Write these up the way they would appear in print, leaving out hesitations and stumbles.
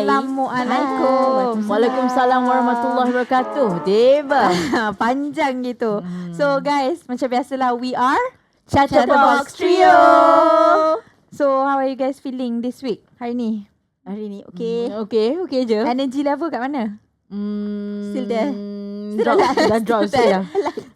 Assalamualaikum. Waalaikumsalam warahmatullahi wabarakatuh. Deba. Panjang gitu. So guys, macam biasalah we are Chatterbox Trio. So how are you guys feeling this week? Hari ni Okay je. energy level kat mana? Still there. Dah drop Still dah.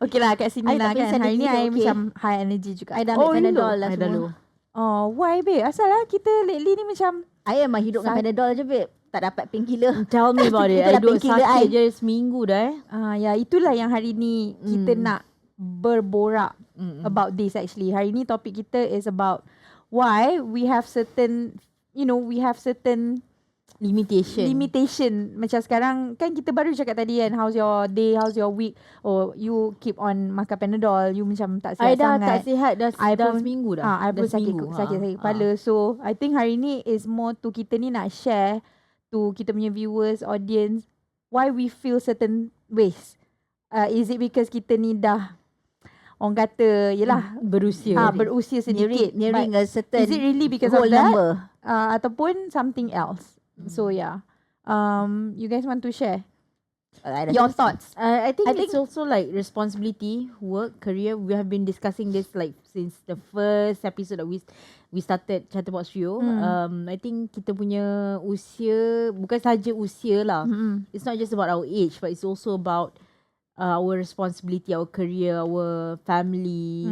Okay lah, kat sini I lah tak kan. minum Hari ni energy, I okay. macam high energy juga. I dah ambil Panadol lah I dah semua. lu. Oh, why babe? Asal lah kita lately ni macam I memang hidup dengan Panadol je babe. Tak dapat painkiller. Tell me about it. Kita I dah duduk painkiller sakit I. je seminggu dah ya itulah yang hari ni kita nak berborak about this actually. Hari ni topik kita is about why we have certain limitation. Macam sekarang kan kita baru cakap tadi kan, how's your day, how's your week. Oh, you keep on makan Panadol, you macam tak sihat I dah sangat. tak sihat dah I pun- seminggu dah. I pun sakit kepala. So I think hari ni is more to kita ni nak share to kita punya viewers, audience, why we feel certain ways. Is it because kita ni dah orang kata yelah Berusia. berusia sedikit. Nearing a certain Is it really because whole of that? number. Ataupun something else. So yeah. You guys want to share I your rasa thoughts? I think it's also like responsibility, work, career. We have been discussing this like since the first episode that we started Chatterbox Trio. I think kita punya usia bukan saja usia lah. It's not just about our age, but it's also about our responsibility, our career, our family.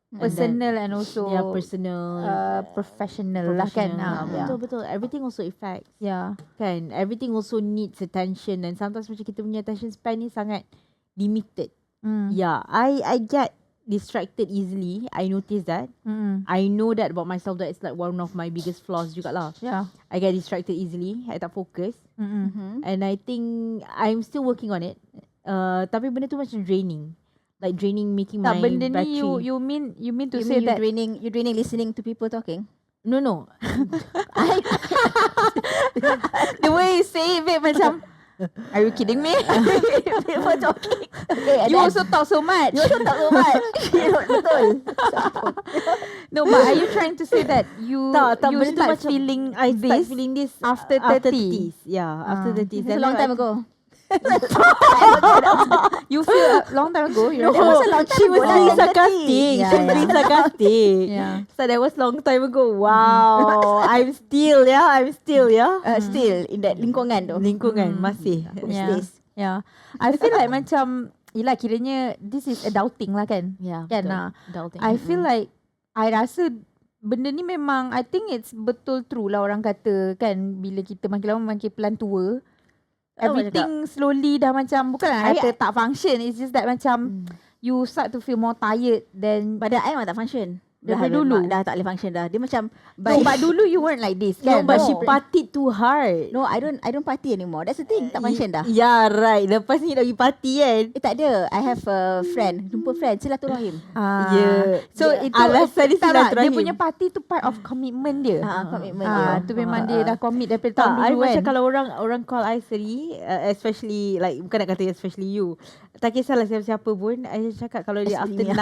Personal and also Personal, professional lah kan. Betul. Everything also affects. Yeah. Kan, everything also needs attention, and sometimes macam kita punya attention span ni sangat limited. Yeah, I get distracted easily. I notice that. I know that about myself, that it's like one of my biggest flaws jugalah. Yeah. I get distracted easily. I tak fokus. And I think I'm still working on it. Tapi benda tu macam draining. Like draining, making my Benda battery. ni you mean to you say mean that you draining listening to people talking. No. the way you say it babe macam are you kidding me? People talking. Okay, You also talk so much. You also talk so much. Betul. No, but are you trying to say that you Tak, you benda tu start macam feeling I start this feeling this after 30? 30s. Yeah, after 30s. It's a long time ago. You feel a long time ago? You know? That was a long time She was ago. being Like 30. sarcastic. Yeah, She was being sarcastic. Yeah. So that was long time ago. Wow. I'm still. Still in that lingkungan tu. Lingkungan masih. Yeah. Yeah. I feel like macam yelah kiranya this is adulting lah kan. Yeah. Kan Adulting. I feel like I rasa benda ni memang I think it's betul true lah orang kata kan, bila kita makin lama makin pelan tua everything slowly dah macam bukanlah kata tak function, it's just that macam you start to feel more tired than Pada I memang tak function. Daripada dulu. Dah tak boleh function dah. Dia macam no, but dulu you weren't like this No, kan. but she partied too hard. No, I don't party anymore. That's the thing. Tak function dah. Yeah, right. Lepas ni nak pergi party kan. Tak ada. I have a friend. Jumpa friend. Silaturahim. Yeah. So Dia- itu alasan dia tak, silaturahim. dia punya party tu part of commitment dia. Commitment dia. Tu memang dia dah commit daripada Tak, tahun I dulu macam kan. kalau orang call I Seri, especially like bukan nak kata especially you. Tak kisahlah siapa-siapa pun, I cakap kalau dia after 9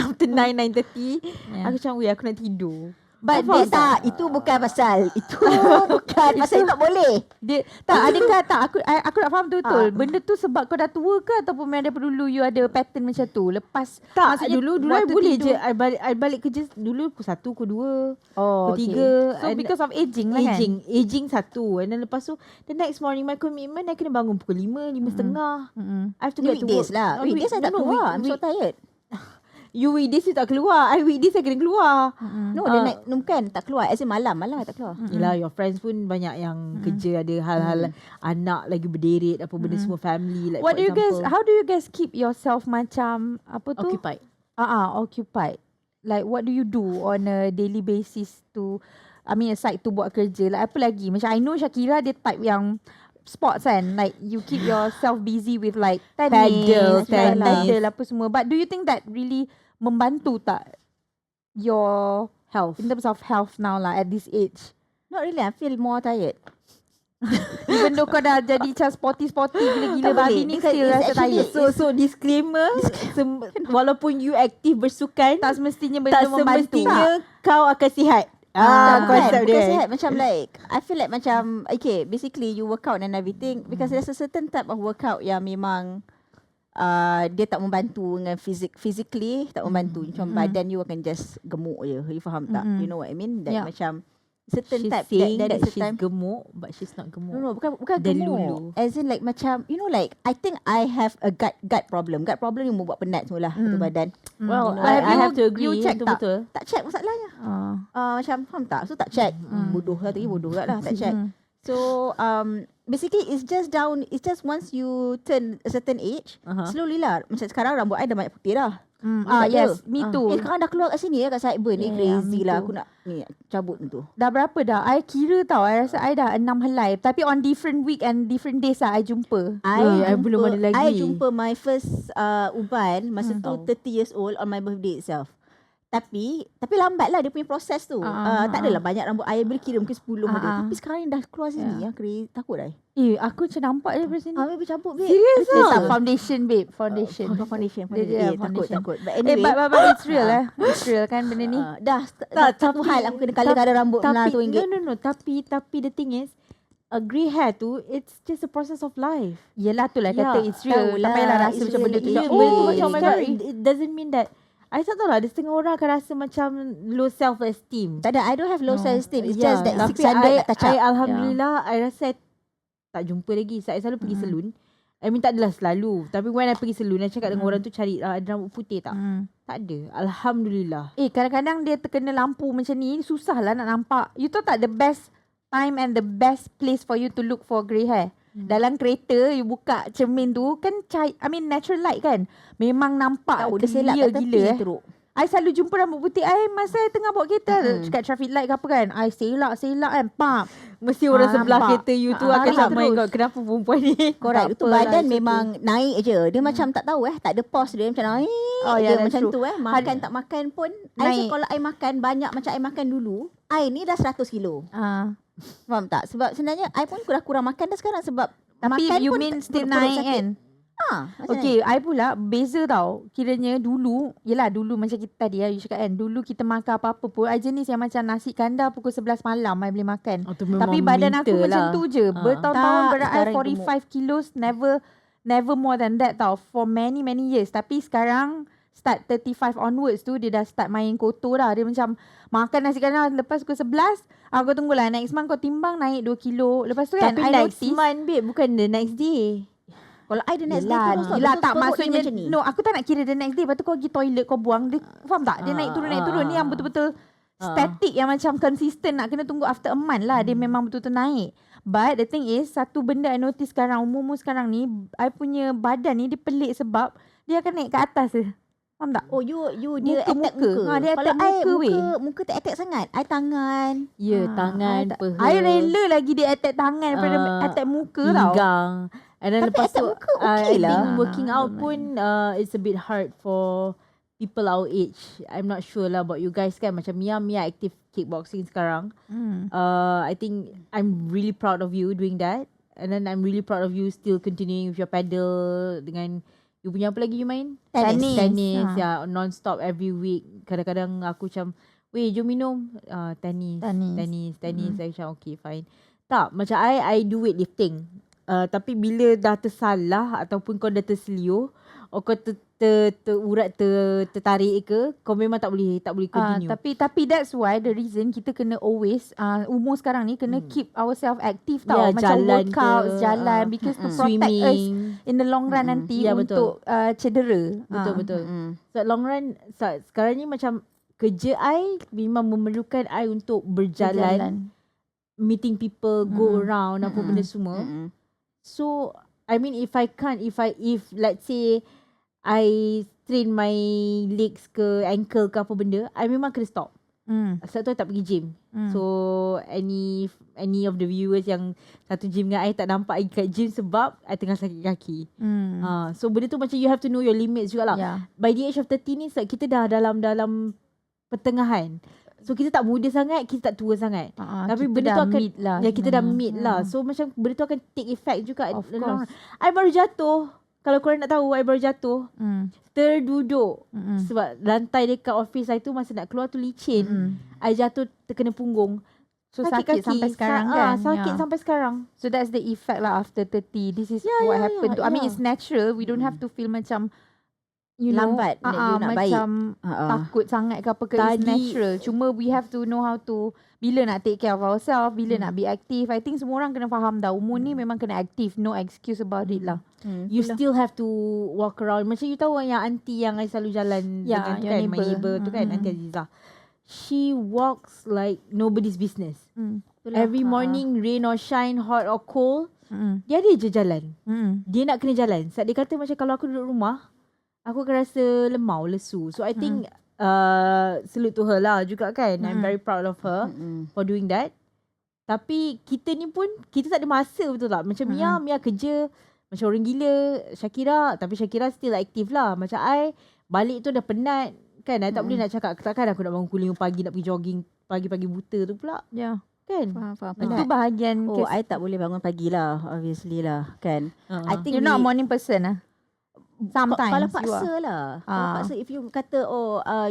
after 9:30, aku macam aku nak tidur. But dia tak. Itu bukan pasal. Itu bukan pasal tak boleh. Dia tak adakah tak aku nak faham betul. Benda tu sebab kau dah tua ke ataupun memang daripada dulu you ada pattern macam tu. Lepas Tak, maksudnya dulu I waktu boleh tidur. je. I balik kerja dulu pukul 1, pukul 2, Oh, pukul 3. So because of aging lah kan. Aging satu. And then lepas tu the next morning my commitment I kena bangun pukul 5, 5:30. I have to get to Weekdays work. lah. Weekdays I tak keluar. I'm so tired. You weekdays you tak keluar. I weekdays I kena keluar. No, the night, no, bukan tak keluar. As in malam I tak keluar. Yelah, your friends pun banyak yang kerja, ada hal-hal anak lagi berderet, apa benda semua family. Like What for do you guys example, how do you guys keep yourself macam apa tu? occupied? Occupied. Like what do you do on a daily basis to aside to buat kerja. Like apa lagi? Macam I know Shakira dia type yang sports kan, like you keep yourself busy with like tennis apa semua. But do you think that really membantu tak your Health. in terms of health now lah at this age? Not really. I feel more tired. Even though kau dah jadi macam sporty gila-gila Tak babi boleh. ni Because still it's rasa actually- tired. So disclaimer, walaupun you aktif bersukan, Tak semestinya benda tak membantu. semestinya kau akan sihat. Konsep bukan dia. sihat. Macam like I feel like macam okay, basically you work out and everything because there's a certain type of workout yang memang dia tak membantu dengan physically tak membantu. Macam badan you akan just gemuk je. You faham tak? You know what I mean? That macam certain She's type saying that that is a she's time. gemuk, but she's not gemuk. No, bukan Dari gemuk. dulu. As in like macam you know like I think I have a gut problem. Gut problem yang membuat penat semula satu badan. Well, You know, I you- have to agree. you check tak? Betul. Tak check masalahnya. Ah. Macam faham tak? So tak check. Bodoh lah tadi, bodoh kat lah tak check. So basically it's just once you turn a certain age, slowly lah. Macam sekarang rambut I dah banyak putih dah. Yes, me too. Sekarang dah keluar kat sini kat sideburn ni Yeah, crazy me lah. too. Aku nak ni cabut tu. Dah berapa dah? I kira tau. I rasa I dah 6 helai. Tapi on different week and different days lah I jumpa. I belum ada lagi. I jumpa my first uban masa tu Tahu. 30 years old on my birthday itself. Tapi lambat lah dia punya proses tu. Tak adalah banyak rambut. I boleh kira mungkin 10 ada. Tapi sekarang ni dah keluar sini. Crazy. Takut dah. Aku macam nampak dia daripada sini. Babe cabut babe. Serius Betul tak? ke? Foundation babe. Foundation. Foundation. Dia Takut. foundation. But anyway. But it's real It's real kan benda ni. Dah satu hal aku kena colour rambut Tapi RM6. no. Tapi the thing is, a grey hair tu, it's just a process of life. Yelah tu lah kata it's real. tahulah, Tak payahlah rasa it's macam real, benda tu. it's dah, real. Benda tu Oh, macam it's scary. scary. It doesn't mean that I tak tahu lah, ada setengah orang akan rasa macam low self-esteem. Tak ada. I don't have low self-esteem. It's Yeah. just that Tapi 600 tak touch up. Alhamdulillah, I rasa I tak jumpa lagi. Saya selalu pergi salon. I mean tak adalah selalu. Tapi when I pergi salon, I cakap dengan orang tu cari ada rambut putih tak? Tak ada. Alhamdulillah. Kadang-kadang dia terkena lampu macam ni, susah lah nak nampak. You tahu tak the best time and the best place for you to look for grey hair? Dalam kereta, you buka cermin tu, kan natural light kan? Memang nampak Tahu dia selak clear kat tepi gila teruk. I selalu jumpa rambut putih I masa I tengah bawa kereta dekat traffic light ke apa kan. I selak kan. Pam. Mesti orang sebelah nampak. kereta you tu akan Tarik tak main terus. God, kenapa perempuan ni? Correct. Tak Itu apalah, badan itu memang naik je. Dia macam tak tahu tak ada pause dia macam naik. Oh, Dia yeah, that's macam true. tu Makan tak makan pun. I Naik. say kalau I makan banyak macam I makan dulu, I ni dah 100 kilo. Faham tak? Sebab sebenarnya I pun kurang makan dah sekarang sebab Tapi makan you pun mean still perut naik sakit. kan? Macam Okay, I pula beza tau. Kiranya dulu, yelah dulu macam kita tadi you cakap kan. Dulu kita makan apa-apa pun. I jenis yang macam nasi kandar pukul 11 malam I boleh makan. Oh, tu memang Tapi badan aku minta macam lah. tu je. Bertahun-tahun Tak, berat I sekarang 45 kilos. Never more than that tau. For many years. Tapi sekarang start 35 onwards tu dia dah start main kotor dah. Dia macam makan nasi kandar lepas pukul 11. Aku tunggulah next month kau timbang naik 2 kilo. Lepas tu kan Tapi I next notice. month babe, bukan the next day. kalau I the next day Yelah, terus tau, yelah betul tak perut dia maksudnya macam ni. no aku tak nak kira the next day lepas tu kau pergi toilet kau buang dia faham tak dia naik turun ni yang betul-betul static yang macam consistent nak kena tunggu after a month lah dia memang betul-betul naik. But the thing is satu benda I notice sekarang umur sekarang ni I punya badan ni dia pelik sebab dia akan naik ke atas je. Faham tak? Oh you dia attack Muka. muka. Dia Kalau attack I muka, weh. muka tak attack sangat. I tangan. Ya, tangan, peha, I rela lagi dia attack tangan daripada attack muka tau. pinggang. And then Tapi lepas attack tu muka okay I lah. think working out pun it's a bit hard for people our age. I'm not sure lah about you guys kan. Macam Mia active kickboxing sekarang. I think I'm really proud of you doing that. And then I'm really proud of you still continuing with your paddle dengan you punya apa lagi you main? Tenis. Tennis ya, non-stop every week. Kadang-kadang aku macam, weh jom minum. Tenis. Saya macam okay fine. Tak, macam I do weightlifting. Tapi bila dah tersalah ataupun kau dah terselio, kau tertarik ke, kau memang tak boleh continue. Tapi that's why the reason kita kena always umur sekarang ni kena keep ourselves active tau. Ya, Macam jalan workouts, ke, jalan because to protect us swimming. in the long run nanti Ya, untuk cedera. Betul. So long run sekarang ni macam kerja I memang memerlukan I untuk berjalan. Meeting people, go around apa benda semua. So I mean if let's say I strain my legs ke ankle ke apa benda, I memang kena stop. Sebab tu I tak pergi gym. So any of the viewers yang satu gym dengan I tak nampak I kat gym sebab I tengah sakit kaki. So benda tu macam you have to know your limits jugalah. Yeah. By the age of 30 ni kita dah dalam pertengahan. So kita tak muda sangat, kita tak tua sangat. Tapi kita benda dah tu akan mid lah kita dah sebenarnya. mid lah. So macam benda tu akan take effect juga. Of in the long course. run. I baru jatuh kalau korang nak tahu, I baru jatuh. Terduduk. Sebab lantai dekat office I tu masa nak keluar tu licin. I jatuh terkena punggung. So sakit sampai sekarang kan. Sakit sampai sekarang. So that's the effect lah after 30. This is Yeah, what yeah, happened to. yeah, I mean yeah. it's natural. We don't have to feel macam you know, Lambat that you nak baik. macam takut sangat ke apa ke. It's natural. Cuma we have to know how to, bila nak take care of ourselves, bila nak be active. I think semua orang kena faham dah. Umur ni memang kena aktif. No excuse about it lah. You still have to walk around. Macam you tahu yang auntie yang I selalu jalan Yeah, dengan tu your kan, my neighbour. neighbour tu kan, Auntie Azizah. She walks like nobody's business. Every morning, rain or shine, hot or cold, dia ada je jalan. Dia nak kena jalan. Sebab dia kata macam kalau aku duduk rumah, aku akan rasa lemau, lesu. So I think salute to her lah juga kan. I'm very proud of her for doing that. Tapi kita ni pun, kita tak ada masa, betul tak? Macam Mia kerja macam orang gila. Tapi Shakira still aktif lah. Macam I balik tu dah penat kan. I tak boleh nak cakap, takkan aku nak bangun pukul 5 pagi nak pergi jogging pagi-pagi buta tu pula. Yeah. Kan? Faham. Itu bahagian I tak boleh bangun pagi lah, obviously lah kan. I think you're not a morning person lah. Sometimes kalau you paksa are. lah. Kalau paksa, if you kata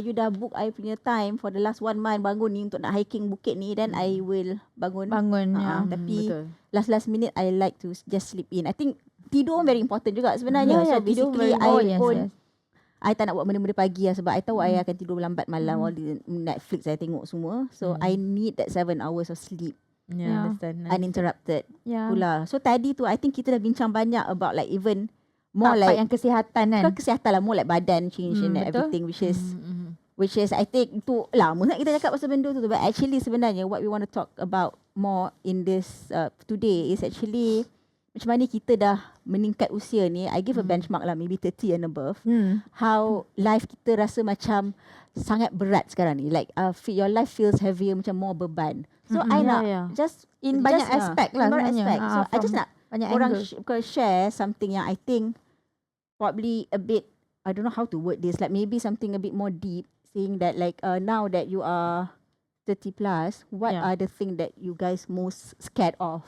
you dah book I punya time for the last 1 month bangun ni untuk nak hiking bukit ni, then I will bangun. Ya. Tapi betul. last minute I like to just sleep in. I think tidur very important juga sebenarnya. Yeah, So tidur basically very I I tak nak buat benda-benda pagi lah sebab I tahu I akan tidur lambat malam. All the Netflix I tengok semua. So I need that 7 hours of sleep Yeah, understand. uninterrupted Ya. pula. So tadi tu I think kita dah bincang banyak about like even more Part like yang kesihatan kan. bukan kesihatan lah, more like badan change and betul. everything, which is I think tu lama nak kita cakap pasal benda tu, but actually sebenarnya what we want to talk about more in this today is actually macam mana kita dah meningkat usia ni. I give a benchmark lah, maybe 30 and above. How life kita rasa macam sangat berat sekarang ni, like your life feels heavier, macam more beban. So I nak just In banyak just, aspect lah in banyak sebenarnya. aspect. So I just nak banyak orang angle. share something yang I think probably a bit, I don't know how to word this, like maybe something a bit more deep, saying that like now that you are 30 plus, what are the thing that you guys most scared of?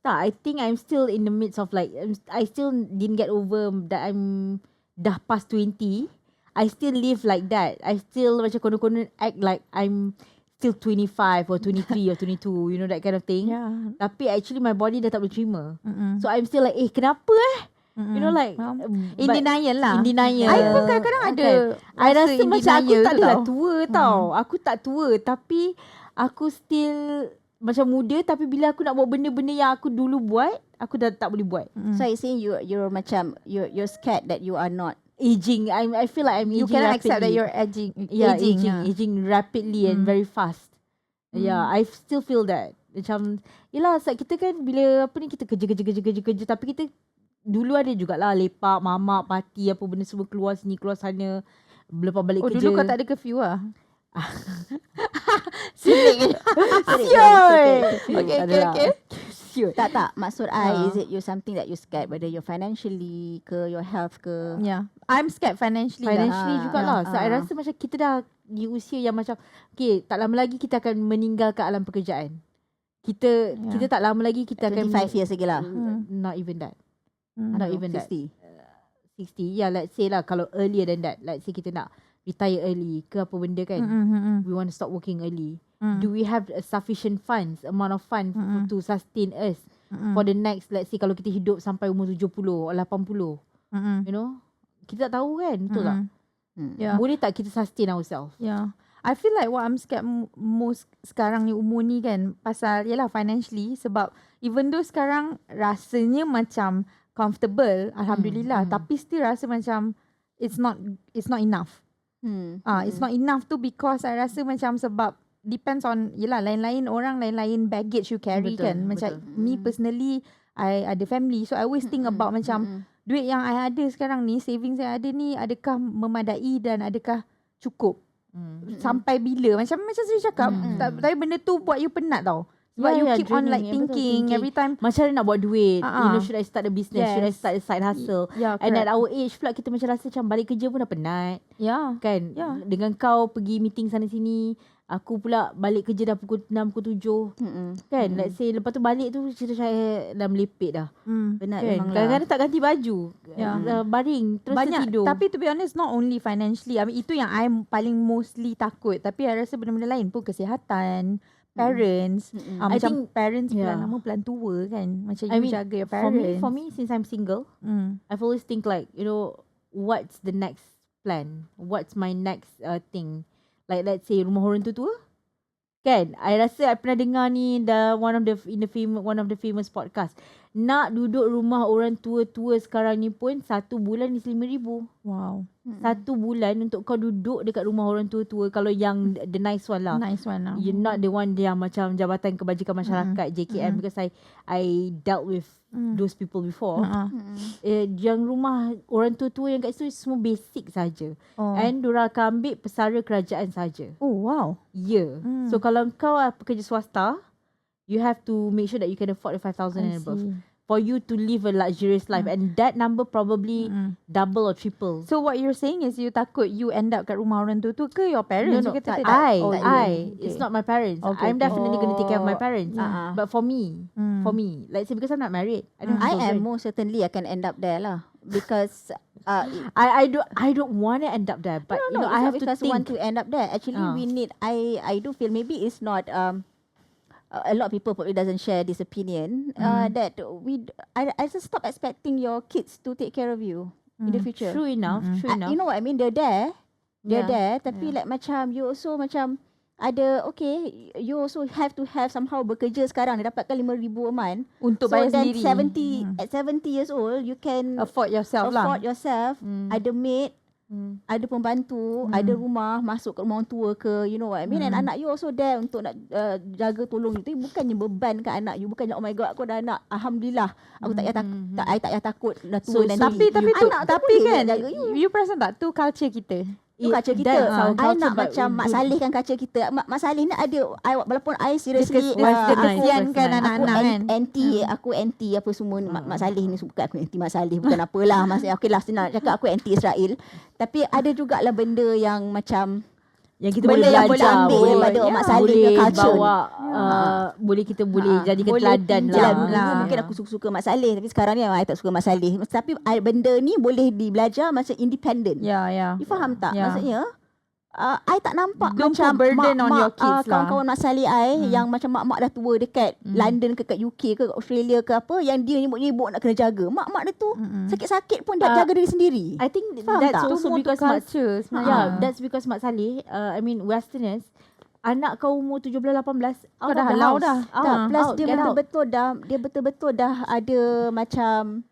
I think I'm still in the midst of like, I still didn't get over that I'm dah past 20. I still live like that. I still macam konon-konon act like I'm still 25 or 23 or 22, you know, that kind of thing. Yeah. Tapi actually my body dah tak boleh terima. So I'm still like, kenapa You know, like In denial lah. In denial. I pun kadang-kadang ada I rasa in macam aku denial tak tu adalah tau. tua tau. Aku tak tua, tapi aku still macam muda, tapi bila aku nak buat benda-benda yang aku dulu buat, aku dah tak boleh buat. So I saying you're macam you're scared that you are not Aging. I feel like I'm You aging cannot rapidly. accept that you're aging. Yeah, aging. aging rapidly and very fast. Yeah, I still feel that. Macam, yelah, sebab kita kan bila apa ni, kita kerja, tapi kita dulu ada jugalah lepak, mamak, party, apa benda semua, keluar sini, keluar sana, lepas balik kerja. Dulu kau tak ada curfew lah. silik. Okay. Tak maksud I is it you something that you scared, whether you're financially ke, your health ke? Yeah. I'm scared financially Financially lah. jugalah. So, I rasa macam kita dah di usia yang macam, okay, tak lama lagi kita akan meninggalkan alam pekerjaan. Kita tak lama lagi kita akan 25 years lagi lah. Not even that. Not even that. 60. Yeah, let's say lah, kalau earlier than that, let's say kita nak retire early ke apa benda kan, we want to stop working early. Do we have a sufficient funds, amount of funds to sustain us for the next, let's say kalau kita hidup sampai umur 70 or 80, you know, kita tak tahu kan, betul tak? Yeah. Boleh tak kita sustain ourselves? Yeah. I feel like what I'm scared most sekarang ni umur ni kan, pasal yalah financially, sebab even though sekarang rasanya macam comfortable, alhamdulillah, tapi still rasa macam it's not enough. It's not enough tu because I rasa macam sebab depends on yelah lain-lain orang, lain-lain baggage you carry, kan. Macam me personally, I ada family, so I always think about macam duit yang I ada sekarang ni, savings yang ada ni, adakah memadai dan adakah cukup sampai bila, macam saya cakap, tapi benda tu buat you penat tau. Sebab you keep on like thinking every time, macam mana nak buat duit, you know, should I start a business, should I start a side hustle, and at our age pula kita macam rasa macam balik kerja pun dah penat, kan, dengan kau pergi meeting sana sini, Aku pula balik kerja dah pukul 6, pukul 7. Kan? Let's say lepas tu balik tu cerita saya dah melipit dah. Benar Kan? memang lah. Kadang-kadang tak ganti baju. Baring terus Banyak tertidur. tapi to be honest not only financially. I mean itu yang I paling mostly takut, tapi I rasa benda-benda lain pun, kesihatan, parents. I Macam think- parents yeah. pelan lama pelan tua kan. Macam I you mean, jaga your for parents. me since I'm single, I've always think like, what's the next plan? What's my next thing? Like let's say rumah orang tua. Kan? I rasa I pernah dengar ni one of the famous podcast. Nak duduk rumah orang tua-tua sekarang ni pun 1 bulan is 5,000. Wow. 1 bulan untuk kau duduk dekat rumah orang tua-tua, kalau yang the nice one lah. Nice one lah. You're not the one yang macam Jabatan Kebajikan Masyarakat JKM, because I dealt with those people before. Yang rumah orang tua-tua yang kat situ semua basic saja. And diorang akan ambil pesara kerajaan saja. Oh wow. Yeah. So kalau kau pekerja swasta, you have to make sure that you can afford the 5,000 and above for you to live a luxurious life, and that number probably double or triple. So what you're saying is you takut you end up kat rumah orang tua tu ke your parents? No, You kata tak? I, Oh, it's not my parents. Okay, I'm okay. definitely going to take care of my parents. Ah. But for me, let's say because I'm not married, I don't have I children. am most certainly akan end up there lah. Because I don't want to end up there, but I have to because think. want to end up there. Actually, we need. I do feel maybe it's not. A lot of people probably doesn't share this opinion. That I just stop expecting your kids to take care of you in the future. True enough. True enough. You know what I mean? They're there. Yeah. They're there. Tapi like macam you also macam ada you also have to have somehow bekerja sekarang dia dapatkan 5,000 a month. Untuk So bayar then sendiri. at 70 years old you can Afford yourself lah. afford yourself. Ada maid, ada pembantu, ada rumah, masuk ke rumah orang tua ke, you know what I mean. And anak you also there untuk nak jaga tolong you. Tapi bukannya beban kat anak you, bukannya oh my god aku ada anak, alhamdulillah. Aku tak payah takut dah tua nanti. Tapi anak tu tapi boleh kan jaga you. you perasan tak tu culture kita. Itu culture kita. That's our I culture, nak but macam Mak Saleh kan culture kita. Mak Saleh ni ada walaupun I seriously Dia nice. kesiankan Aku anak-anak kan. Aku anti apa semua Mak Saleh ni, bukan aku anti Mak Saleh, bukan apalah maksudnya. Okey lah, senang cakap aku anti Israel. Tapi ada jugalah benda yang macam yang kita benda boleh yang belajar, boleh ambil daripada Mak Saleh boleh punya culture. bawa, boleh kita boleh jadikan boleh teladan pinjam lah. Dulu mungkin aku suka Mak Saleh, tapi sekarang ni I tak suka Mak Saleh. Tapi benda ni boleh dibelajar macam independent. Ya, ya. You faham tak? Ya. Maksudnya I tak nampak Don't macam put burden on your kids lah. kawan-kawan Mak Saleh yang macam mak-mak dah tua dekat London ke kat UK ke Australia ke apa, yang dia nyibuk-nyibuk nak kena jaga. Mak-mak dia tu sakit-sakit pun dah jaga diri sendiri. I think Faham that's tak? also Itu because culture sebenarnya. Yeah, that's because Mak Saleh, I mean Westerners, anak kau umur 17-18 Kau dah halau dah. Plus out, dia get out. betul-betul dah ada macam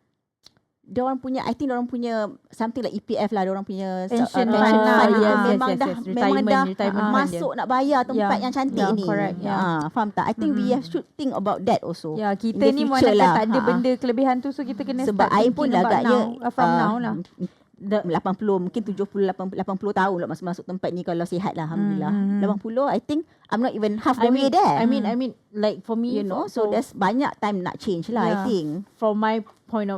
dia orang punya, I think dia orang punya something like EPF lah, dia orang punya Pension pension fund lah. fund Yes, memang yes, dah yes. memang dah Retirement masuk nak bayar tempat Yeah. yang cantik Yeah, ni. correct, yeah. Faham tak? I think we should think about that also. Ya, In kita the ni future mana lah. tak ada benda kelebihan tu, so kita kena Sebab start I pun thinking about agaknya now, from now lah. 80 mungkin 70 80 tahun lah masuk tempat ni kalau sihat lah, alhamdulillah. 80 I think I'm not even half the way there. I mean like for me, you know, so there's banyak time nak change lah. I Yeah. think from my point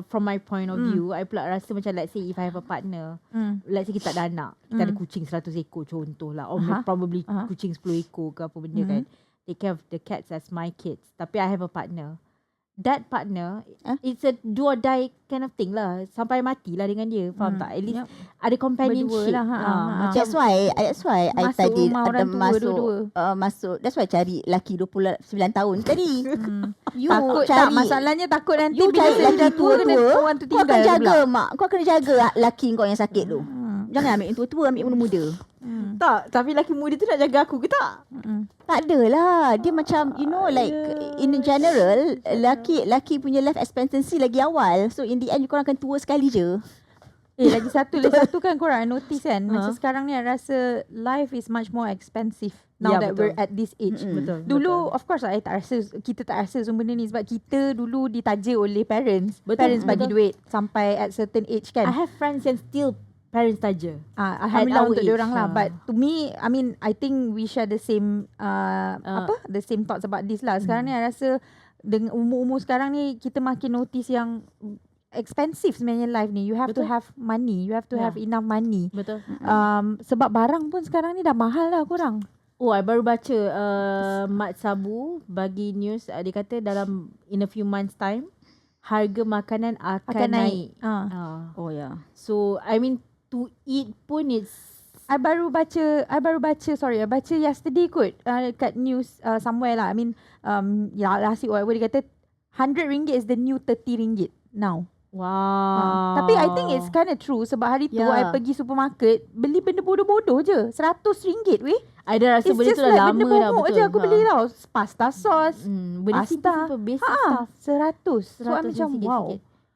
of view, I pula rasa macam let's say if I have a partner, let's say kita tak ada anak, kita ada kucing 100 ekor contoh lah, or probably kucing 10 ekor ke apa benda kan, take care of the cats as my kids, tapi I have a partner. That partner, it's a do or die kind of thing lah, sampai mati lah dengan dia, faham tak? At least ada companionship Berdua lah, macam That's why I Masuk tadi rumah ada orang tua dua-dua. masuk. That's why cari laki 29 tahun tadi. You Takut tak? cari Masalahnya takut nanti you bila cari saya laki dah tua kena tua-tua, orang tu kau tinggal akan jaga pula. mak. Kau kena jaga laki kau yang sakit tu. Jangan ambil yang tua-tua, ambil yang muda-muda. tak, tapi lelaki muda tu nak jaga aku ke tak? Tak adalah. Dia macam, you know, like in general, laki punya life expectancy lagi awal. So in the end, korang akan tua sekali je. Lagi satu kan korang notice kan, macam sekarang ni I rasa life is much more expensive now Ya, that betul. we're at this age. Betul. Dulu of course kita tak rasa semua benda ni sebab kita dulu ditaja oleh parents. Parents bagi duit sampai at certain age kan. I have friends yang still parents taja. Alhamdulillah our untuk age, diorang lah. But to me, I mean, I think we share the same the same thoughts about this lah. Sekarang ni I rasa dengan umur-umur sekarang ni kita makin notice yang expensive sebenarnya life ni. You have to have money. You have to have enough money. Betul. Sebab barang pun sekarang ni dah mahal lah korang. Oh, I baru baca Mat Sabu bagi news, dia kata dalam in a few months time harga makanan akan naik. Oh ya. So I mean to eat pun it's I baru baca I baca yesterday kot kat news somewhere lah. I mean last week whatever dia kata RM100 is the new RM30 now. wow. Tapi I think it's kind of true sebab hari tu I pergi supermarket beli benda bodoh-bodoh je. RM100 weh. I dah rasa It's benda just tu dah like lama benda dah, pokok betul. je aku beli tau. Pasta sauce. Benda Pasta. simple basic stuff. 100. So I macam wow.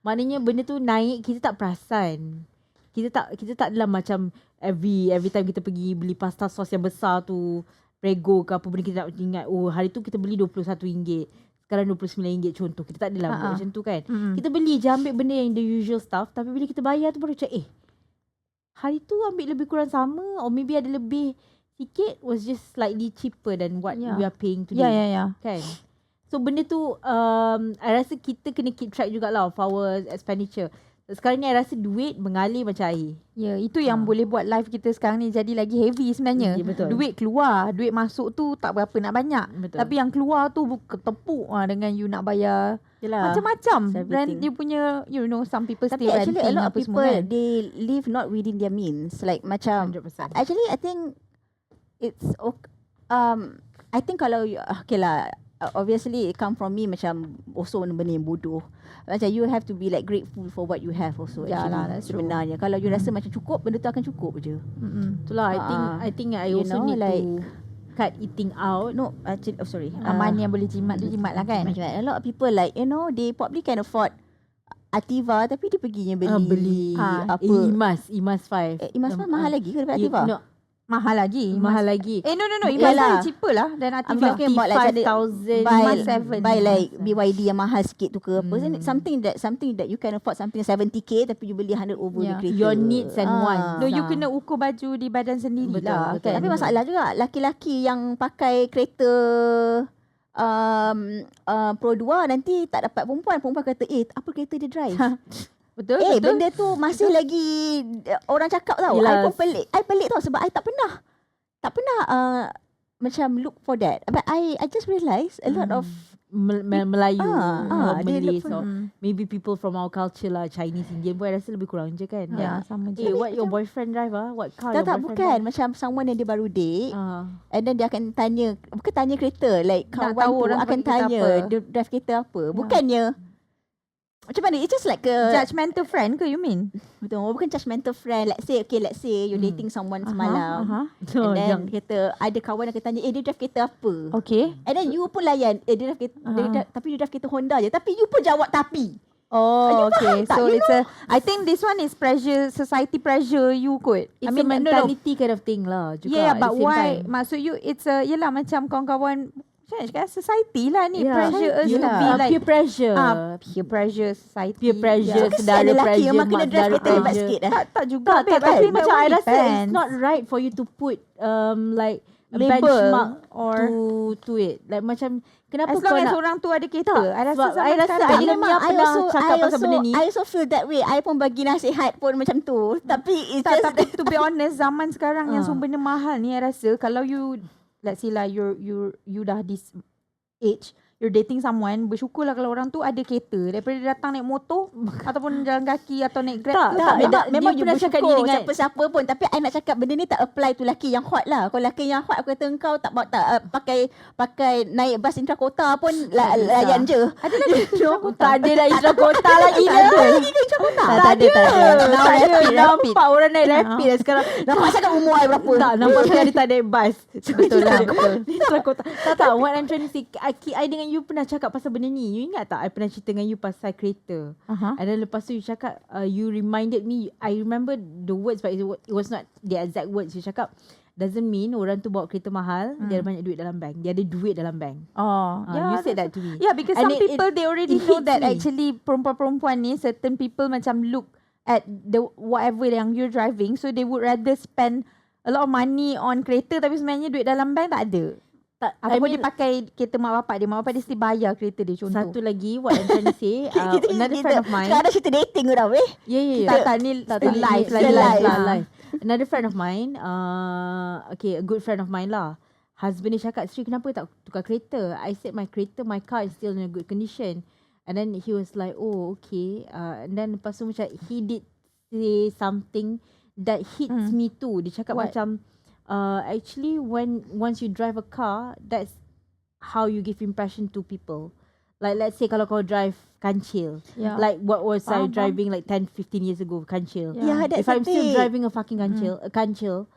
Maknanya benda tu naik kita tak perasan. Kita tak dalam macam every time kita pergi beli pasta sos yang besar tu, Prego ke apa benda, kita tak ingat oh hari tu kita beli RM21, sekarang RM29 contoh. Kita tak adalah buat macam tu kan. Kita beli je, ambil benda yang the usual stuff, tapi bila kita bayar tu baru macam hari tu ambil lebih kurang sama, or maybe ada lebih sikit, was just slightly cheaper than what we are paying today. Ya. Kan? So benda tu I rasa kita kena keep track jugalah of our expenditure. Sekarang ni I rasa duit mengalir macam air. Ya, itu yang boleh buat life kita sekarang ni jadi lagi heavy sebenarnya. Ya, betul. Duit keluar, duit masuk tu tak berapa nak banyak. Betul. Tapi yang keluar tu ketepuk dengan you nak bayar macam-macam. Rent dia punya, some people Tapi still actually renting a lot of apa people semua kan. they live not within their means. Like macam 100%. actually I think it's I think kalau okay lah, obviously it come from me macam also benda yang bodoh. Macam you have to be like grateful for what you have also. Ya Actually lah, that's true. sebenarnya kalau you rasa macam cukup, benda tu akan cukup je. Itulah I think I you also know, need like, to cut eating out. No, actually, sorry. Aman yang boleh jimat tu jimat lah kan. Macam a lot of people like they probably can afford Ativa tapi dia perginya beli apa? Imas 5. Imas pun mahal lagi ke daripada Ativa? No, Mahal lagi. mahal lagi. No. Imas Yalah. kan cheaper lah than I'm Ativa. talking about like 55,000 buy, Imas 7. buy like BYD yang mahal sikit tu ke apa. Something that you can afford something 70k tapi you beli 100 over the kereta. Your needs and wants. No, you kena ukur baju di badan sendiri Betul, lah betul. kan. Tapi masalah juga laki-laki yang pakai kereta Pro 2 nanti tak dapat perempuan kata apa kereta dia drive. Betul. Benda tu masih lagi orang cakap tau. Yelah. I pelik tau sebab I tak pernah macam look for that. But I just realise a lot of Melayu, dia Malays, look or maybe people from our culture lah, Chinese, Indian pun I rasa lebih kurang je kan. Ya, sama je. What your boyfriend drive What car tak your boyfriend bukan macam someone yang dia baru date and then dia akan tanya, bukan tanya kereta, like Nak kawan tahu tu orang akan pakai kereta tanya apa. dia drive kereta apa. Bukannya macam mana, it's just like a Judgmental friend ke you mean? betul, bukan judgmental friend. Let's say you're dating someone semalam and then kata ada kawan akan tanya dia drive kereta apa. Okay. And then you pun layan dia drive kereta, tapi dia drive kereta Honda je, tapi you pun jawab tapi. Oh, okay. tak? So You it's I think this one is pressure, society pressure you kot. It's I mean, a mentality kind of thing lah juga. Yeah, at but the same why? time. Maksud you, it's yelah macam kawan-kawan, macam cakap society lah ni. Yeah. Pressure us to Yelah. be like, peer pressure. peer pressure, society. Peer pressure, Kesian saudara lelaki pressure, memang kena mak drive saudara kereta hebat pressure. sikit Tak juga. Tak, babe. I tapi think macam that I one rasa depends. it's not right for you to put like a Label benchmark or to it. Like macam kenapa as kau long as nak orang tu ada kereta. Tak, I rasa sebab zaman I rasa sekarang. Adila Mia pernah cakap pasal benda ni. I also feel that way. I pun bagi nasihat pun macam tu. Tapi it's Tak, just tapi to be honest, zaman sekarang yang semua benda mahal ni, I rasa kalau you, let's say lah, you dah this age, you're dating someone, bersyukurlah kalau orang tu ada kereta daripada dia datang naik motor ataupun jalan kaki atau naik Grab. Tak, tu, tak, memang you pernah cakap ni dengan siapa-siapa pun. Tapi I nak cakap benda ni tak apply to lelaki yang hot lah. Kalau lelaki yang hot, aku kata engkau tak pakai naik bas intra-kota pun layan je. Ada lagi tak ada dah intra-kota lagi dah. Ada lagi ke intra-kota? Tak ada. Now Tak ada. rapid. Nampak orang naik rapid dah sekarang. Nampak sangat umur I berapa? Tak, nampak sekali tak naik bas. Betul lah, betul. Intra-kota. Tak, what I'm trying to say, I dengan you pernah cakap pasal benda ni. You ingat tak I pernah cerita dengan you pasal kereta? And then lepas tu you cakap, you reminded me, I remember the words but it was not the exact words. You cakap, doesn't mean orang tu bawa kereta mahal, dia ada banyak duit dalam bank. Dia ada duit dalam bank. You said that to me. Yeah, because And some people they already it know hits that me. actually perempuan-perempuan ni, certain people macam look at the whatever yang you're driving, so they would rather spend a lot of money on kereta tapi sebenarnya duit dalam bank tak ada. Tak, Ataupun dia pakai kereta mak bapak dia mesti bayar kereta dia contoh. Satu lagi, what I'm trying to say, another friend of mine. Sekarang dah cerita dating ke dah weh? Yeah. Tak, ni Still live live. lah. Another friend of mine, okay, a good friend of mine lah. husband dia cakap, Sri kenapa tak tukar kereta? I said my car is still in a good condition. And then he was like, oh okay. And then lepas tu macam he did say something that hits me too. Dia cakap macam actually once you drive a car, that's how you give impression to people. Like let's say kalau kau drive kancil, like what was I driving like 10-15 years ago, kancil. Yeah, that's If I'm the still thing. driving a fucking kancil,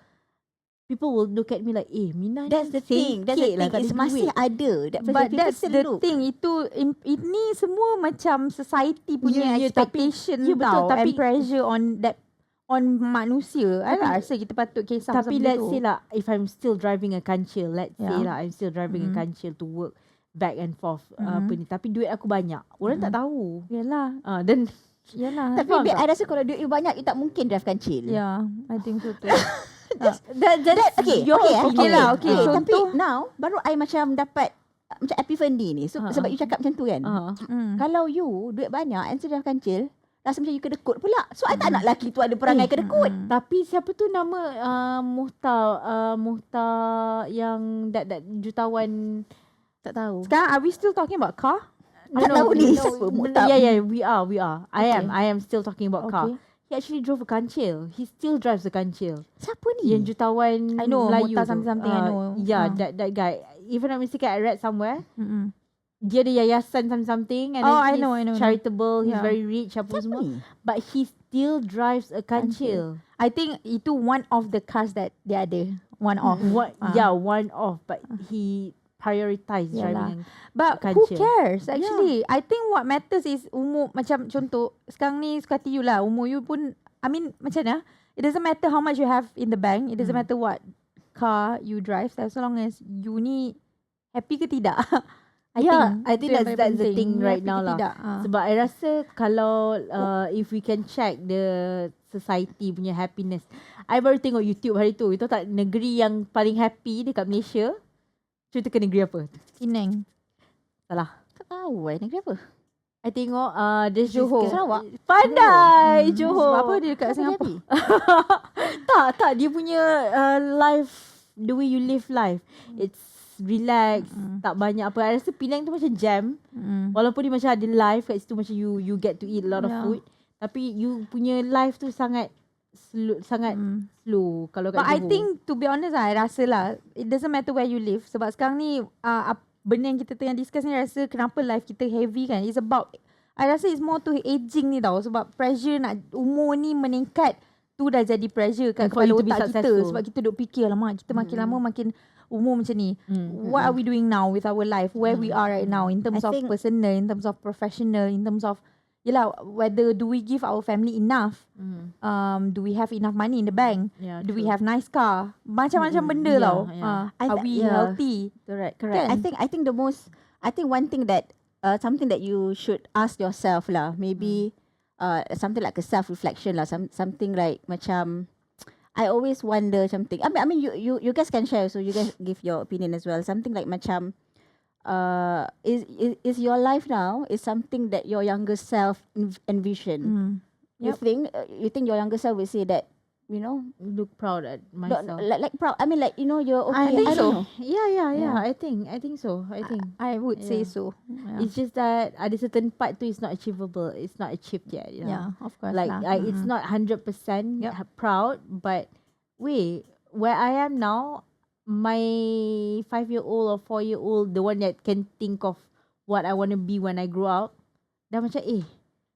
people will look at me like, Mina That's the thing. That's the thing. It's masih ada. But that's the thing. Itu ini semua macam society punya expectation betul, tau. tapi And pressure on that on manusia. I rasa kita patut kisah Tapi let's say lah, if I'm still driving a kancil, let's say lah, I'm still driving a kancil to work back and forth apa ni, tapi duit aku banyak, orang tak tahu. Yalah. Then Yalah. Tapi babe, I rasa kalau duit you banyak, you tak mungkin drive kancil. Yeah, I think so too. Okay, your okay, opinion. lah, okay. Tapi Contoh. now baru I macam dapat macam epiphany ni. So sebab you cakap macam tu kan. Kalau you duit banyak and drive kancil, rasa macam you kedekut pula. So I tak nak lelaki tu ada perangai kedekut. Tapi siapa tu nama Muhtar yang that jutawan, tak tahu. Sekarang are we still talking about car? Tak tahu ni siapa Muhtar. Yeah, we are. I am still talking about car. Okay. He actually drove a kancil. He still drives a kancil. Siapa ni? Yang jutawan I know, Melayu Muhtar tu. something I know. Yeah, that guy. Even I'm mistaken, I read somewhere. Mm-mm. Dia ada yayasan something and Oh, then I know. charitable, he's Yeah. very rich apa Siapa semua. ni? But he still drives a kancil. I think itu one of the cars that dia ada. One of. One off. But he prioritized Yalah. driving. But kancil. who cares actually? I think what matters is umur. Macam contoh sekarang ni suka hati you lah. Umur you pun, I mean macam mana? It doesn't matter how much you have in the bank. It doesn't matter what car you drive. As long as you ni happy ke tidak. I think itu yang that's paling the penting. thing You right happy now ke lah. tidak. Sebab I rasa kalau if we can check the society punya happiness. I baru tengok YouTube hari tu. Itu tak negeri yang paling happy dekat Malaysia. Cerita ke negeri apa? Penang. Salah. Tak tahu negeri apa? I tengok Johor. Sarawak. Pandai Johor. Sebab apa dia dekat Singapura? Tak dia punya life, the way you live life, it's relax, tak banyak apa. I rasa Penang tu macam jam. Walaupun dia macam ada life kat situ, macam you get to eat a lot of food, tapi you punya life tu sangat slow, slow kalau kat But I Johor. think to be honest I rasa lah it doesn't matter where you live. Sebab sekarang ni benda yang kita tengah discuss ni, rasa kenapa life kita heavy kan. It's about, I rasa it's more to aging ni tau. Sebab pressure nak umur ni meningkat tu dah jadi pressure kan For kepala you to be otak kita. successful. Sebab kita duk fikir lama kita makin lama makin umur macam ni. What are we doing now with our life? Where we are right now in terms I of think- personal, in terms of professional, in terms of yelah, whether do we give our family enough? Do we have enough money in the bank? Yeah, Do we true. have nice car? Macam-macam benda Yeah, tau. yeah. Are we healthy? Correct. Kan? I think one thing that something that you should ask yourself lah, maybe something like a self reflection lah, something like macam I always wonder something. I mean you guys can share, so you guys give your opinion as well. Something like macam is your life now is something that your younger self envision. Yep. You think your younger self will say that, you know, Look proud at myself. like proud. I mean, like, you know, you're okay. I think don't so. know. Yeah. I think so. I would say Yeah. so. Yeah. It's just that ada certain part tu is not achievable. It's not achieved yet. You know? Yeah, of course Like lah. it's not 100% Yep. proud, but wait, where I am now, my 5-year-old or 4-year-old, the one that can think of what I want to be when I grow up, dah macam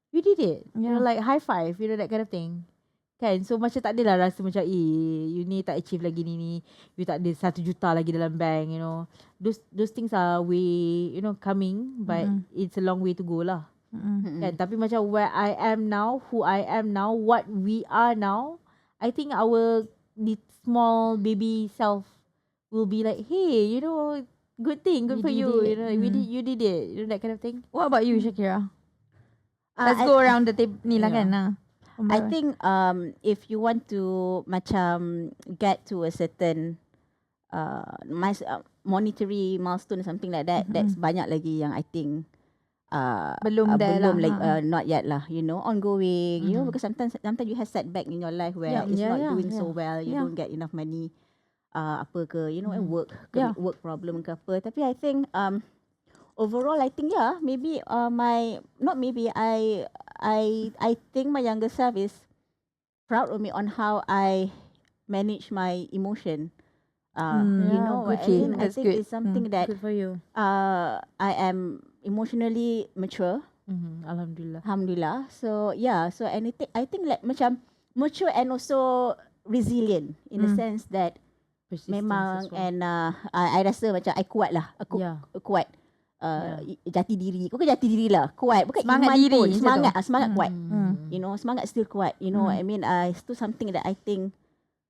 you did it. You know, Yeah. like high five, you know, that kind of thing. Kan? So macam tak adalah rasa macam you ni tak achieve lagi ni. You tak ada 1 juta lagi dalam bank, you know. Those things are way, you know, coming, but it's a long way to go lah. Kan? Tapi macam where I am now, who I am now, what we are now, I think our small baby self will be like, hey, you know, good thing, good You for did you. it. You know, you did it. You know, that kind of thing. What about you, Shakira? Let's I- go around the table ni lah Yeah. kan. I think if you want to macam get to a certain monetary milestone or something like that, that's banyak lagi yang I think Belum there lah. like not yet lah, you know, ongoing, you know, because sometimes you have setback in your life where Yeah, it's yeah, not yeah, doing so yeah. well, you Yeah. don't get enough money. apa ke, you know, work Yeah. work problem ke apa. Tapi I think overall, I think maybe I think my younger self is proud of me on how I manage my emotion. You Yeah, know what I okay, mean? I that's think good. it's something that Good for you. I am emotionally mature. Alhamdulillah. Alhamdulillah. So so anything, I think like macam mature and also resilient in the sense that Persistence memang as well. and I rasa macam I kuat lah. Aku Yeah. kuat. Jati diri. Bukan jati diri lah. Kuat. Bukan Semangat iman diri pun. macam Semangat. tu. Semangat kuat. Mm. You know, semangat still kuat. You know what I mean? It's still something that I think,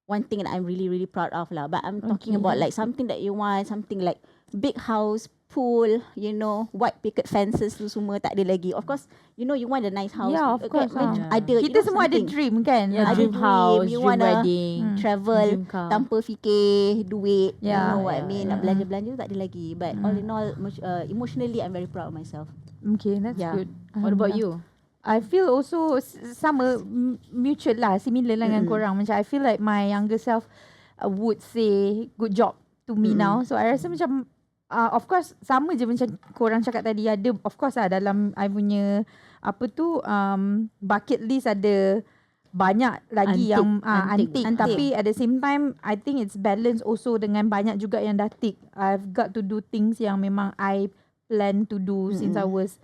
one thing that I'm really, really proud of lah. But I'm talking about like something that you want, something like big house, pool, you know, white picket fences tu semua tak ada lagi. Of course, you know, you want a nice house. Yeah, of course, yeah. Ada, you Kita know, semua ada something. dream kan. Yeah, Ada dream dream, house, you dream wanna wedding, travel dream car. tanpa fikir duit. Yeah. You know what I Yeah, mean? yeah. Nak belanja-belanja tu tak ada lagi. But all in all, emotionally, I'm very proud of myself. Okay, that's Yeah. good. What about you? I feel also sama mutual lah, similar lah dengan korang. Macam I feel like my younger self would say good job to me now. So I rasa macam of course sama je macam korang cakap tadi, ada of course lah dalam I punya apa tu bucket list ada banyak lagi Antik, yang antik. antik. Tapi at the same time I think it's balance also dengan banyak juga yang dah tick. I've got to do things yang memang I plan to do since I was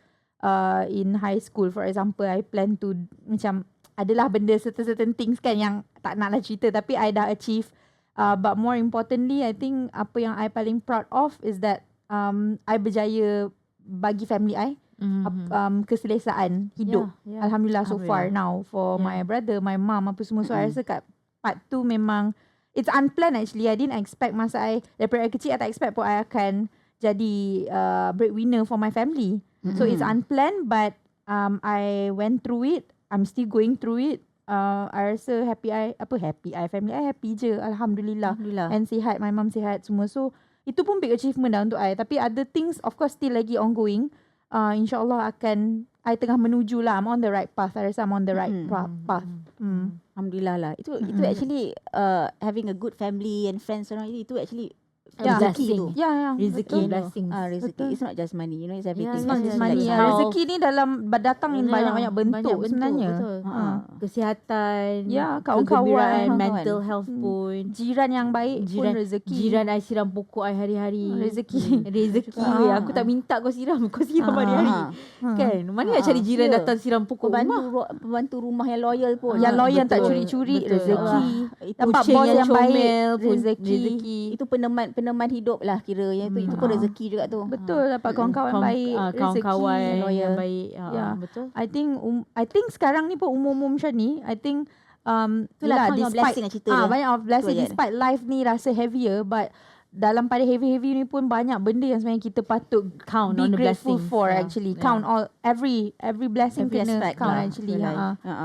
in high school. For example, I plan to macam adalah benda certain things kan yang tak naklah cerita tapi I dah achieve. But more importantly, I think apa yang I paling proud of is that I berjaya bagi family I keselesaan hidup. Yeah. Alhamdulillah so far Alhamdulillah. now for my brother, my mum apa semua. So I rasa kat part tu memang it's unplanned actually. I didn't expect masa I daripada kecil I tak expect pun I akan jadi breadwinner for my family. So it's unplanned but I went through it. I'm still going through it. I rasa family I happy je Alhamdulillah. Alhamdulillah. And sihat, my mum sihat semua. So itu pun big achievement dah untuk I. Tapi other things of course still lagi ongoing. InsyaAllah akan I tengah menuju lah. I'm on the right path. I rasa I'm on the right path. Alhamdulillah lah. Itu actually having a good family and friends around itu actually Yeah. rezeki tu. Yeah. Rezeki, betul. blessings. Rezeki. Betul. It's not just money. You know, it's everything. it's It's not Yeah, just yeah, money. like Yeah. health. Rezeki ni datang in banyak-banyak bentuk sebenarnya. Betul. Ha. Kesihatan, Ya, kawan-kawan, kegembiraan, kawan-kawan. mental health pun. Jiran yang baik pun rezeki. Jiran I siram pokok I hari-hari. Rezeki. Rezeki. Ah. Aku tak minta kau siram hari-hari. Kan? Mana nak cari jiran Ya. datang siram pokok rumah? Pembantu rumah yang loyal pun. Yang loyal tak Betul. curi-curi, Betul. rezeki. Itu Dapat Kucing bos yang baik, comel pun rezeki. itu peneman hidup lah kira. Yang itu pun rezeki juga tu. Betul, dapat kawan-kawan baik, Kawan-kawan rezeki. yang loyal. baik. Ya. Betul. I think sekarang ni pun umum-umum macam ni, I think Itulah yelah, count your blessing lah cerita dia. banyak of blessing Betul je. despite life ni rasa heavier, but dalam pada heavy ni pun banyak benda yang sebenarnya kita patut Count be on the grateful blessings. for Yeah. actually. Yeah. Count all every blessing Every kena aspect count lah. actually. Betul lah.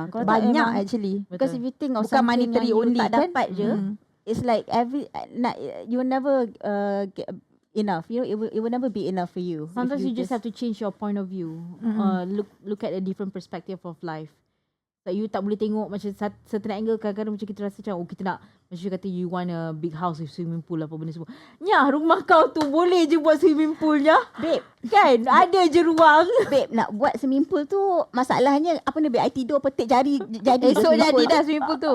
Kalau tak Banyak memang- actually. Because if you think of Bukan something monetary yang you only tak kan? dapat je, it's like you will never get enough. You know, it will never be enough for you. Sometimes you just have to change your point of view. Look at a different perspective of life. Like you tak boleh tengok macam certain angle. Kadang-kadang macam kita rasa macam kita nak, macam you kata you want a big house with swimming pool apa benda semua. Nyah, rumah kau tu boleh je buat swimming pool nyah. Babe, Kan? Ada je ruang. babe nak buat swimming pool tu masalahnya apa ni babe? I tidur petik jari jadi Esok swimming jadi pool. dah swimming pool tu.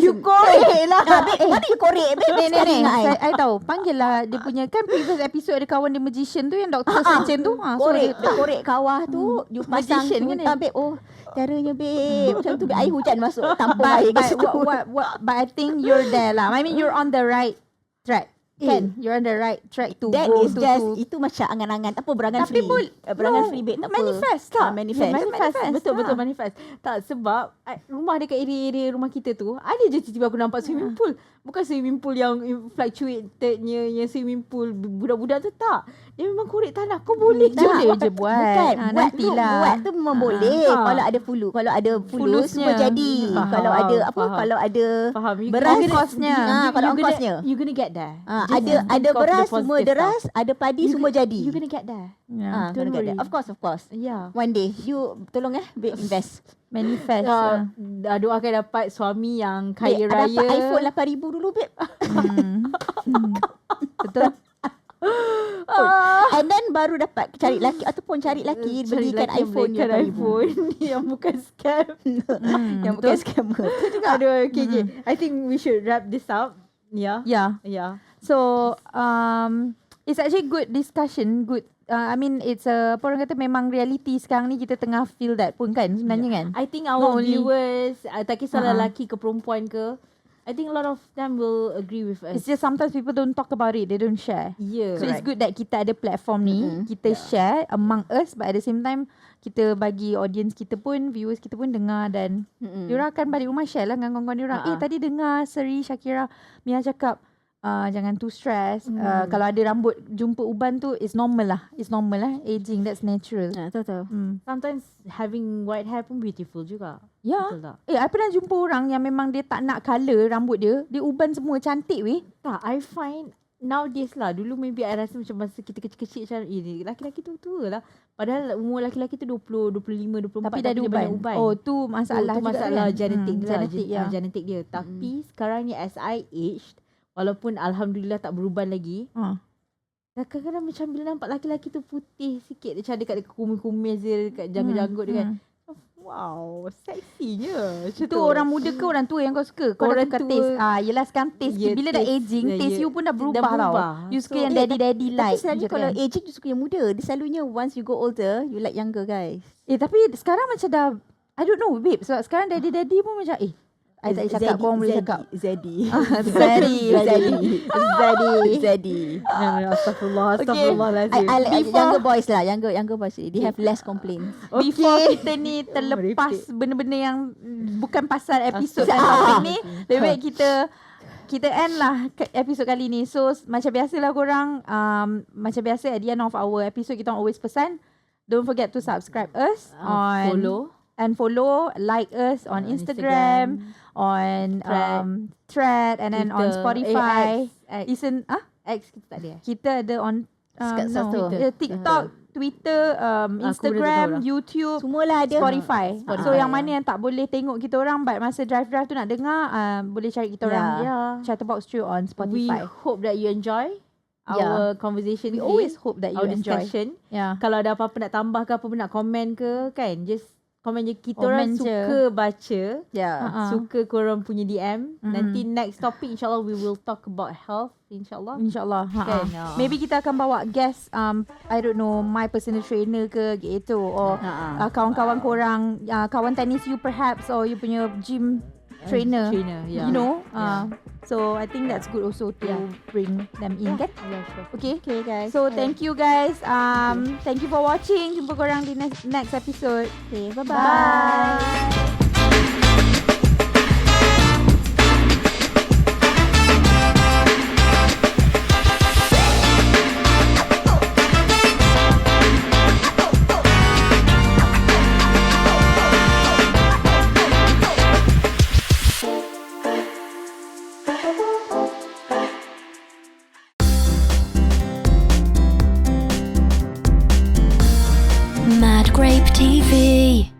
You korek lah. Babe, mana you korek babe? Ni Sekali ingat I. I tahu. Panggil lah dia punya kan previous episode ada kawan dia magician tu yang Dr. Sanchin tu. Korek, dia korek kawah tu, you pasang Magician tu, kan ni? babe. Oh, caranya babe. Macam tu babe, air hujan masuk tampung But, air kat situ. but I think you're there lah. I mean you're on the right track. Kan? You're on the right track to That go is to just itu macam angan-angan tak apa berangan Tapi free. Berangan free babe tak apa. manifest tak? Manifest. Manifest. Betul manifest. Tak, sebab rumah dekat area rumah kita tu ada je tiba-tiba aku nampak swimming pool. Bukan swimming pool yang fluctuatednya yang swimming pool budak-budak tu tak. Dia memang korek tanah. Kau boleh je. Boleh je buat. Bukan, Nantilah. buat tu memang boleh. Kalau ada kalau ada fulus semua Fulusnya. jadi. Faham, Kalau ada apa? faham. Kalau ada Faham. beras Kosnya. Kalau you kosnya. gonna get there. ada think of the beras semua positive deras, ada padi semua jadi. You're gonna get there. Yeah. Don't Gonna get worry. there. Of course. Yeah. One day you tolong invest. Manifest. Doakan dapat suami yang kaya Babe, raya. dapat iPhone 8,000 dulu babe. Betul. And then baru dapat cari laki ataupun cari laki belikan iPhone belikan 8,000. iPhone yang bukan scam. Yang bukan scammer. Aduh, okay. I think we should wrap this up. Yeah. Yeah. So it's actually good discussion. Good. I mean it's apa orang kata memang reality sekarang ni kita tengah feel that pun kan sebenarnya kan. I think Not our only- viewers, tak kisahlah lelaki ke perempuan ke, I think a lot of them will agree with us. It's just sometimes people don't talk about it. They don't share. Yeah. So it's good that kita ada platform ni. Kita share among us, but at the same time kita bagi audience kita pun, viewers kita pun dengar dan diorang akan balik rumah share lah dengan kawan-kawan diorang. Tadi dengar Seri, Shakira, Mia cakap jangan too stress. Kalau ada rambut jumpa uban tu it's normal lah. It's normal lah. Aging, that's natural. Tahu. Sometimes having white hair pun beautiful juga. Ya. Betul tak? I pernah jumpa orang yang memang dia tak nak colour rambut dia. Dia uban semua cantik weh. Tak, I find nowadays lah. Dulu maybe I rasa macam masa kita kecil-kecil macam laki-laki tu tua lah. Padahal umur laki-laki tu 20, 25, 24. Tapi dah ada dia banyak uban. Oh tu masalah tu juga masalah kan? genetik dia lah. Genetik ya. Genetik dia. Tapi sekarang ni as I aged, walaupun Alhamdulillah tak beruban lagi, kadang-kadang macam bila nampak laki-laki tu putih sikit, macam dekat kumis-kumis dia, dekat janggut-janggut dia kan. Wow, seksinya. Macam Tu orang muda ke orang tua yang kau suka? Kau Orang dah tukar tua. taste. Yelah sekarang taste Ya, bila dah taste. aging, Ya, taste ya. you pun dah Dah berubah tau. berubah. You suka So, yang daddy-daddy Tapi like. selalunya macam kalau kan? aging tu suka yang muda. Dia selalunya once you go older, you like younger guys. Tapi sekarang macam dah, I don't know babe. Sebab sekarang daddy-daddy pun macam I tak boleh cakap, korang boleh cakap. Zedi. Astagfirullahalazim. I like Before- younger boys lah. Younger boys. They have less complaints. Before kita ni terlepas benda-benda yang bukan pasal episod dan topik ni, lebih baik kita end lah episod kali ni. So macam biasalah korang, macam biasa at the end of our episode kita always pesan, don't forget to subscribe us on follow, like us on Instagram, on Thread, and then on Twitter. Spotify. X. Listen, X kita tak ada. kita ada on Satu. TikTok, Twitter, Instagram, tahu dah. YouTube, Semualah ada. Spotify. Spotify, So yang ya. mana yang tak boleh tengok kita orang, but masa drive-drive tu nak dengar, boleh cari kita orang. Chatterbox Trio on Spotify. We hope that you enjoy our conversation. We always hope that you our enjoy. discussion. Yeah. Kalau ada apa-apa nak tambah ke, apa-apa nak komen ke, kan, just komen je. Kita Komen orang je. suka baca. Suka korang punya DM. Nanti next topic insyaAllah we will talk about health insyaAllah. InsyaAllah. Kan, Maybe kita akan bawa guest, I don't know, my personal trainer ke gitu, or kawan-kawan korang, kawan tenis you perhaps, or you punya gym trainer, yeah. you know. So I think that's good also to bring them in, kan? Yeah, sure. Okay. Okay guys. So thank you guys. Thank you for watching. Jumpa korang di next episode. Okay, bye-bye. Bye. Mad Grape TV.